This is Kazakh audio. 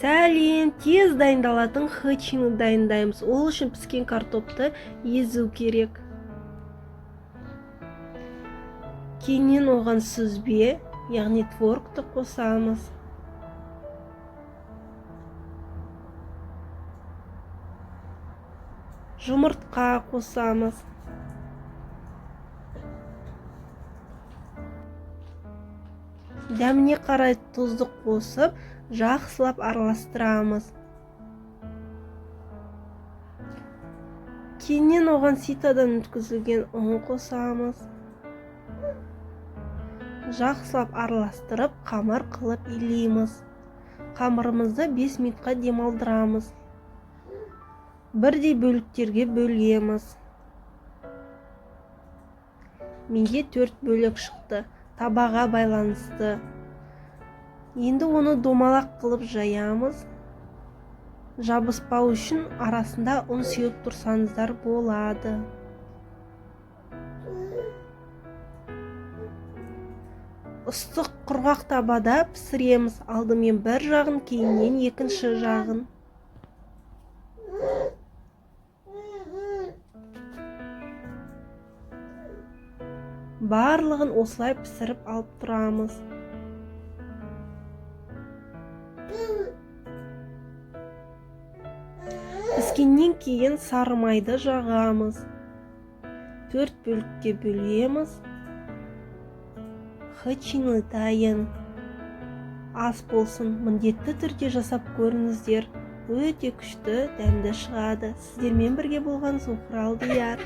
Сәлем, тез дайындалатын хычины дайындаймыз. Ол үшін піскен картопты езу керек. Кейіннен оған сүзбе, яғни творогты қосамыз. Жұмыртқа қосамыз. Дәміне қарай тұзды қосып, жақсылап араластырамыз. Кейіннен оған ситадан өткізілген ұн қосамыз. Жақсылап араластырып, қамыр қылып илейміз. Қамырымызды 5 минутқа демалдырамыз. Бірдей бөліктерге бөлеміз. Менде 4 бөлік шықты. Табаға байланысты. Енді оны домалақ қылып жаямыз. Жабыспау үшін арасында ұн сеуіп тұрсаңыздар болады. Ыстық құрғақ табада пісіреміз. Алдымен бір жағын, кейіннен екінші жағын. Барлығын осылай пісіріп алып тұрамыз. Піскеннен кейін сары майды жағамыз. 4 бөлікке бөлеміз. Хычины дайын. Ас болсын, міндетті түрде жасап көріңіздер. Өте күшті, дәмді шығады. Сіздермен бірге болған Зухра Алдияр.